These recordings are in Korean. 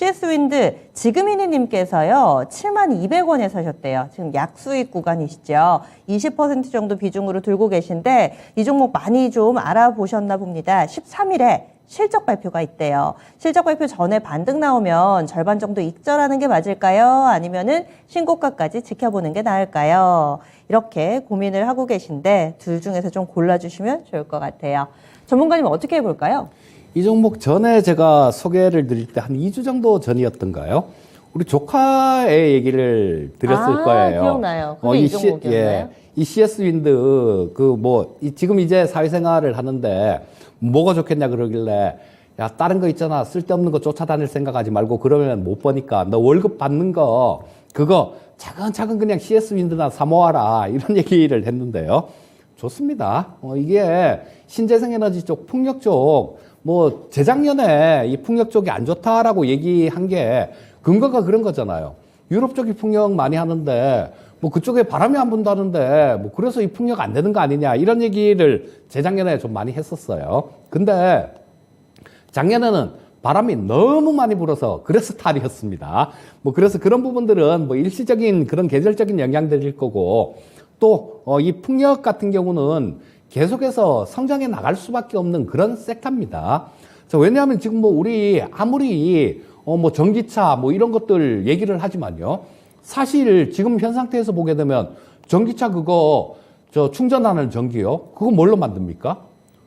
CS윈드 지금이니님께서요 72,200원에 사셨대요. 지금 약수익 구간이시죠. 20% 정도 비중으로 들고 계신데 이 종목 많이 좀 알아보셨나 봅니다. 13일에 실적 발표가 있대요. 실적 발표 전에 반등 나오면 절반 정도 익절하는 게 맞을까요? 아니면은 신고가까지 지켜보는 게 나을까요? 이렇게 고민을 하고 계신데 둘 중에서 좀 골라주시면 좋을 것 같아요. 전문가님 어떻게 해볼까요? 이 종목 전에 제가 소개를 드릴 때 한 2주 정도 전이었던가요? 우리 조카의 얘기를 드렸을 거예요. 기억나요. 그게 이 종목이었나요? 이 CS윈드 지금 이제 사회생활을 하는데 뭐가 좋겠냐 그러길래 야 다른 거 있잖아 쓸데없는 거 쫓아다닐 생각하지 말고 그러면 못 버니까 너 월급 받는 거 그거 차근차근 그냥 CS윈드나 사 모아라 이런 얘기를 했는데요. 좋습니다. 이게 신재생에너지 쪽 풍력 쪽 재작년에 이 풍력 쪽이 안 좋다라고 얘기한 게 근거가 그런 거잖아요. 유럽 쪽이 풍력 많이 하는데 그쪽에 바람이 안 분다는데 그래서 이 풍력 안 되는 거 아니냐 이런 얘기를 재작년에 좀 많이 했었어요. 근데 작년에는 바람이 너무 많이 불어서 그래서 탈이었습니다. 그래서 그런 부분들은 일시적인 그런 계절적인 영향들일 거고 또 이 풍력 같은 경우는 계속해서 성장해 나갈 수밖에 없는 그런 섹터입니다. 왜냐하면 지금 우리 아무리 전기차 이런 것들 얘기를 하지만요. 사실 지금 현 상태에서 보게 되면 전기차 그거 충전하는 전기요. 그거 뭘로 만듭니까?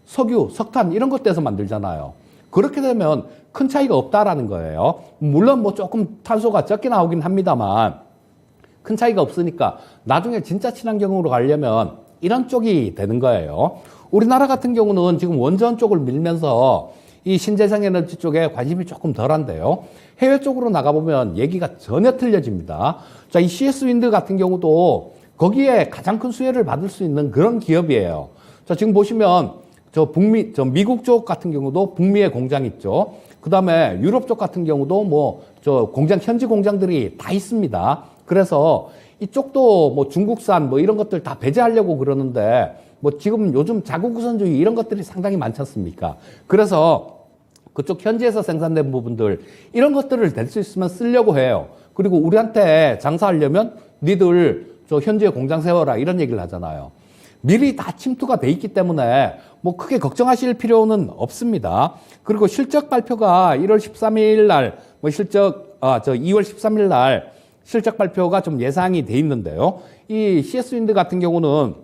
석유, 석탄 이런 것 떼서 만들잖아요. 그렇게 되면 큰 차이가 없다라는 거예요. 물론 조금 탄소가 적게 나오긴 합니다만 큰 차이가 없으니까 나중에 진짜 친환경으로 가려면 이런 쪽이 되는 거예요. 우리나라 같은 경우는 지금 원전 쪽을 밀면서 이 신재생에너지 쪽에 관심이 조금 덜한데요. 해외 쪽으로 나가보면 얘기가 전혀 틀려집니다. 자, 이 CS윈드 같은 경우도 거기에 가장 큰 수혜를 받을 수 있는 그런 기업이에요. 자, 지금 보시면 미국 쪽 같은 경우도 북미에 공장 있죠. 그 다음에 유럽 쪽 같은 경우도 현지 공장들이 다 있습니다. 그래서 이쪽도 중국산 이런 것들 다 배제하려고 그러는데 지금 요즘 자국 우선주의 이런 것들이 상당히 많지 않습니까? 그래서 그쪽 현지에서 생산된 부분들 이런 것들을 될 수 있으면 쓰려고 해요. 그리고 우리한테 장사하려면 니들 현지에 공장 세워라 이런 얘기를 하잖아요. 미리 다 침투가 돼 있기 때문에 크게 걱정하실 필요는 없습니다. 그리고 실적 발표가 1월 13일 날 2월 13일 날 실적 발표가 좀 예상이 돼 있는데요. 이 CS윈드 같은 경우는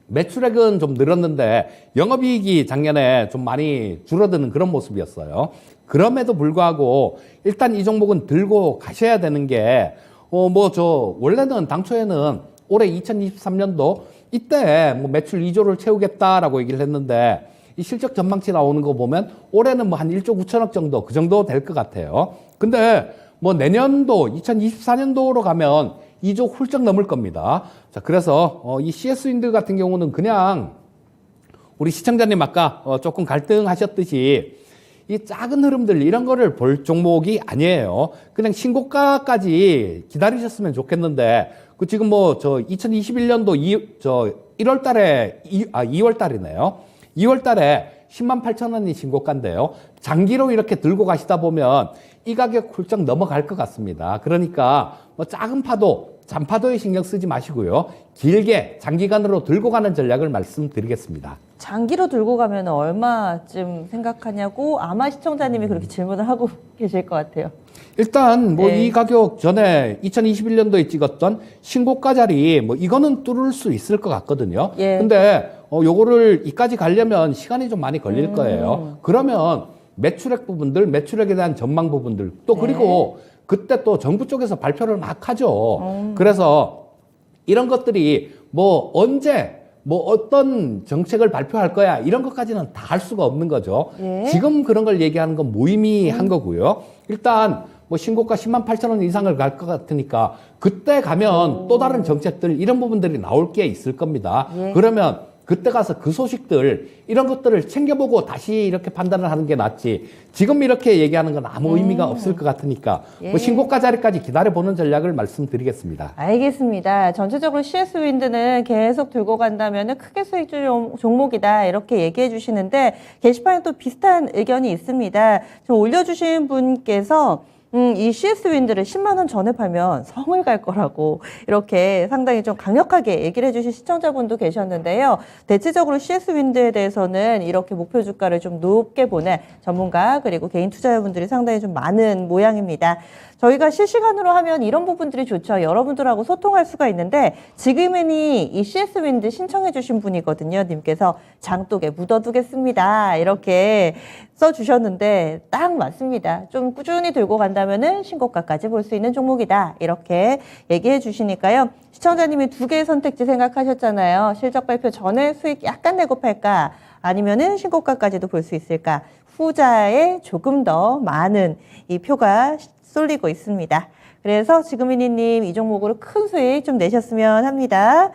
매출액은 좀 늘었는데 영업이익이 작년에 좀 많이 줄어드는 그런 모습이었어요. 그럼에도 불구하고 일단 이 종목은 들고 가셔야 되는 게 원래는 당초에는 올해 2023년도 이때 매출 2조를 채우겠다라고 얘기를 했는데 이 실적 전망치 나오는 거 보면 올해는 한 1조 9천억 정도 그 정도 될 것 같아요. 근데 내년도 2024년도로 가면 2조 훌쩍 넘을 겁니다. 자, 그래서 이 CS윈드 같은 경우는 그냥 우리 시청자님 아까 조금 갈등하셨듯이 이 작은 흐름들 이런 거를 볼 종목이 아니에요. 그냥 신고가까지 기다리셨으면 좋겠는데 지금 2021년도 1월 달에 2월 달이네요. 2월 달에 10만 8천 원이 신고가인데요. 장기로 이렇게 들고 가시다 보면 이 가격 훌쩍 넘어갈 것 같습니다. 그러니까 작은 파도, 잔파도에 신경 쓰지 마시고요. 길게 장기간으로 들고 가는 전략을 말씀드리겠습니다. 장기로 들고 가면 얼마쯤 생각하냐고 아마 시청자님이 그렇게 질문을 하고 계실 것 같아요. 일단 이 가격 전에 2021년도에 찍었던 신고가 자리 이거는 뚫을 수 있을 것 같거든요. 예. 근데 요거를 이까지 가려면 시간이 좀 많이 걸릴 거예요. 그러면 매출액 부분들, 매출액에 대한 전망 부분들 또 그리고 그때 또 정부 쪽에서 발표를 막 하죠. 그래서 이런 것들이 언제 어떤 정책을 발표할 거야 이런 것까지는 다 할 수가 없는 거죠. 예. 지금 그런 걸 얘기하는 건 무의미한 거고요. 일단 신고가 10만 8천 원 이상을 갈 것 같으니까 그때 가면 또 다른 정책들 이런 부분들이 나올 게 있을 겁니다. 예. 그러면 그때 가서 그 소식들 이런 것들을 챙겨보고 다시 이렇게 판단을 하는 게 낫지 지금 이렇게 얘기하는 건 아무 의미가 없을 것 같으니까 예. 신고가 자리까지 기다려보는 전략을 말씀드리겠습니다. 알겠습니다. 전체적으로 CS윈드는 계속 들고 간다면 크게 수익주 종목이다 이렇게 얘기해 주시는데 게시판에 또 비슷한 의견이 있습니다. 좀 올려주신 분께서 이 CS 윈드를 10만 원 전에 팔면 성을 갈 거라고 이렇게 상당히 좀 강력하게 얘기를 해주신 시청자분도 계셨는데요. 대체적으로 CS 윈드에 대해서는 이렇게 목표 주가를 좀 높게 보는 전문가 그리고 개인 투자자분들이 상당히 좀 많은 모양입니다. 저희가 실시간으로 하면 이런 부분들이 좋죠. 여러분들하고 소통할 수가 있는데 지금은이 이 CS 윈드 신청해 주신 분이거든요. 님께서 장독에 묻어두겠습니다. 이렇게 써주셨는데 딱 맞습니다. 좀 꾸준히 들고 간다면은 신고가까지 볼 수 있는 종목이다. 이렇게 얘기해 주시니까요. 시청자님이 두 개의 선택지 생각하셨잖아요. 실적 발표 전에 수익 약간 내고 팔까? 아니면은 신고가까지도 볼 수 있을까? 후자에 조금 더 많은 이 표가 쏠리고 있습니다. 그래서 지금이니님 이 종목으로 큰 수익 좀 내셨으면 합니다.